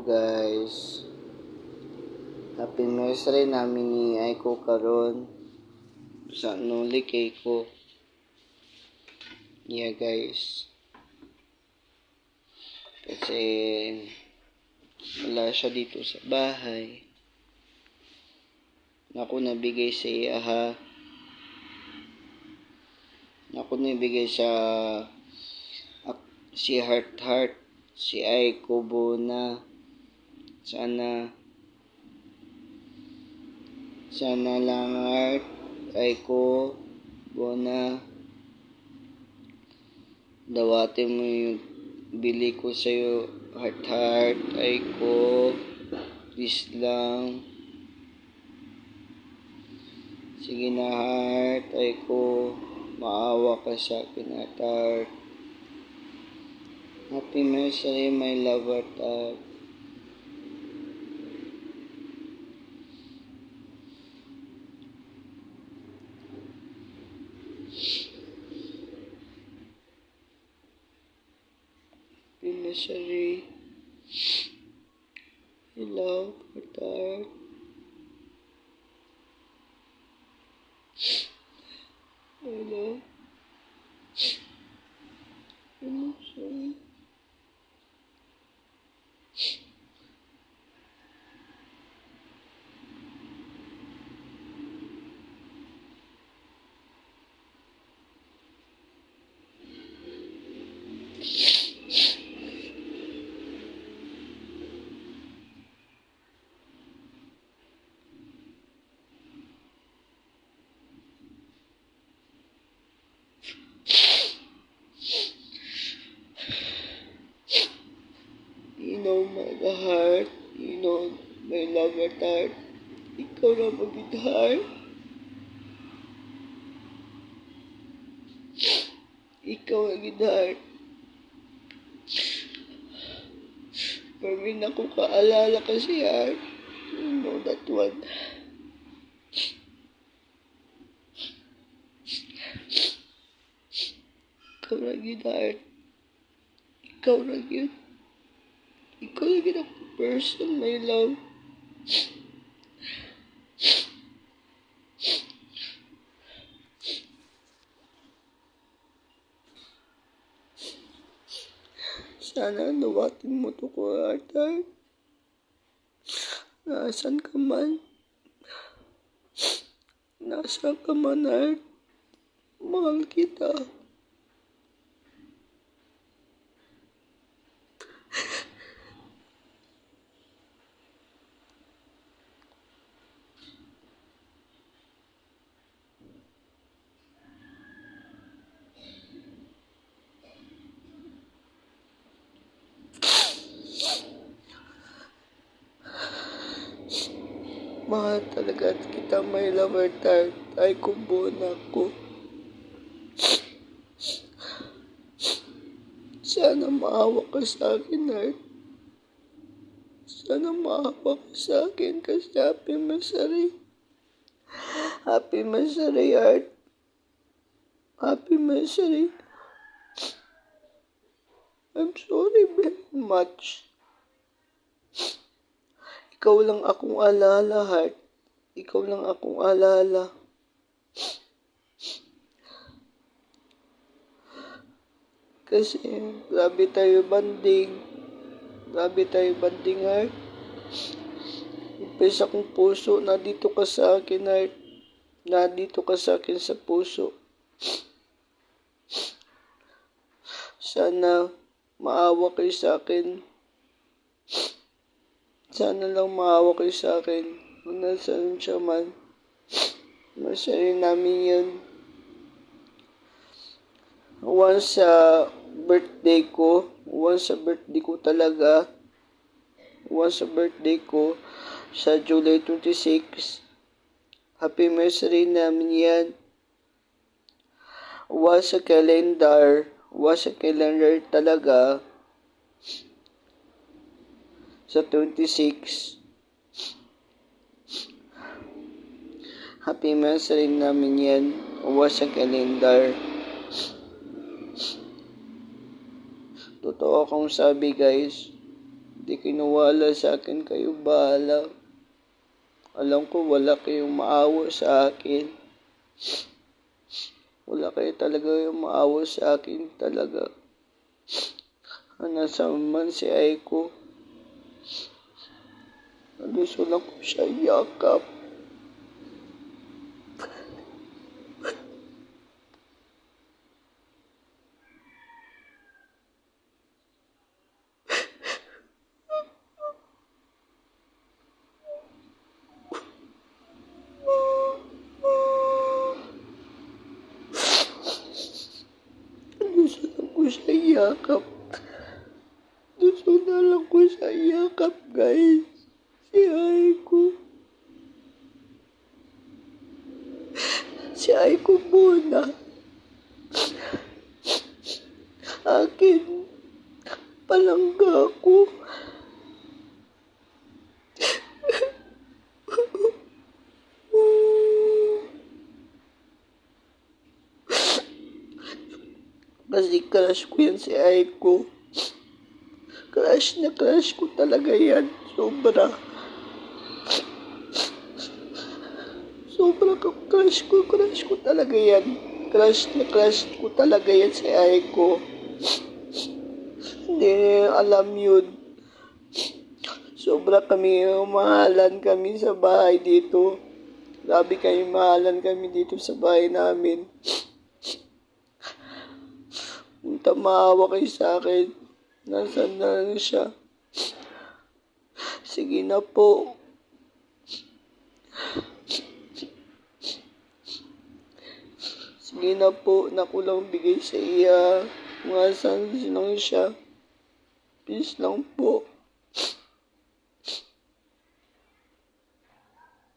guys. Happy anniversary namin ni Aiko karon sa nuli kay ko. Yeah guys. Kasi wala siya dito sa bahay. Ako nabigay sa iya ha. Ako nabigay sa si Heart, si Aiko Bona. Sana lang Heart, Aiko Bona, dawatin mo yung bili ko sa'yo. Heart, Aiko, please lang. Sige na Heart, Aiko, maawa ka sa akin Heart. Happy anniversary my love Heart. Happy anniversary. I love Heart. I love. I'm sorry. You know my heart, you know my love Heart. Ikaw na mag-heart. Ikaw mag-heart. Marami na akong kaalala kasi Heart. You know that one. Ikaw mag-heart. Ikaw mag-heart. Ikaw lagi na person, my love. Sana nawatin mo to ko, Heart. Nasaan ka man? Nasaan ka man, Heart? Mahal kita. Mahal talaga kita, my love Heart. Aiko Bona ko. Sana maawa ka sa akin, Heart. Sana maawa ka sa akin kasi happy anniversary. Happy anniversary, Heart. Happy anniversary. I'm sorry very much. Ikaw lang akong alala, Heart. Ikaw lang akong alala. Kasi grabe tayo banding. Grabe tayo banding, Heart. Pesa kong puso, nandito ka sa akin, Heart. Nandito ka sa akin sa puso. Sana maawa kayo sa akin. Sana lang maawa kayo sa akin. Kung nasaan siya man. Masaya namin yun. Once sa birthday ko talaga. Once sa birthday ko sa July 26. Happy anniversary namin yan. Was sa calendar talaga sa 26. Happy anniversary namin yan. Was sa calendar. Totoo akong sabi guys. Di kinuwala sa akin, kayo bahala. Alam ko wala kayong maawa sa akin. Wala kayo talaga yung maawa sa akin talaga. Nasaan man si Aiko, gusto lang ko siya yakap. Gusto lang ko siya yakap. Gusto na lang ko siya yakap, guys. Si Aiko. Si Aiko muna. Akin. Palangga ko. Kasi crush ko yan si Aiko. Crush na crush ko talaga yan. Sobra. Sobra ka crush ko talaga yan. Crush na crush ko talaga yan si Aiko. Hindi niya alam yun. Sobra kami, mahalan kami sa bahay dito. Grabe kayo, mahalan kami dito sa bahay namin. Punta maawa kayo sa akin. Nasaan na lang siya? Sige na po. Sige na po, nakulang bigay sa iya. Mga saan lang siya. Peace lang po.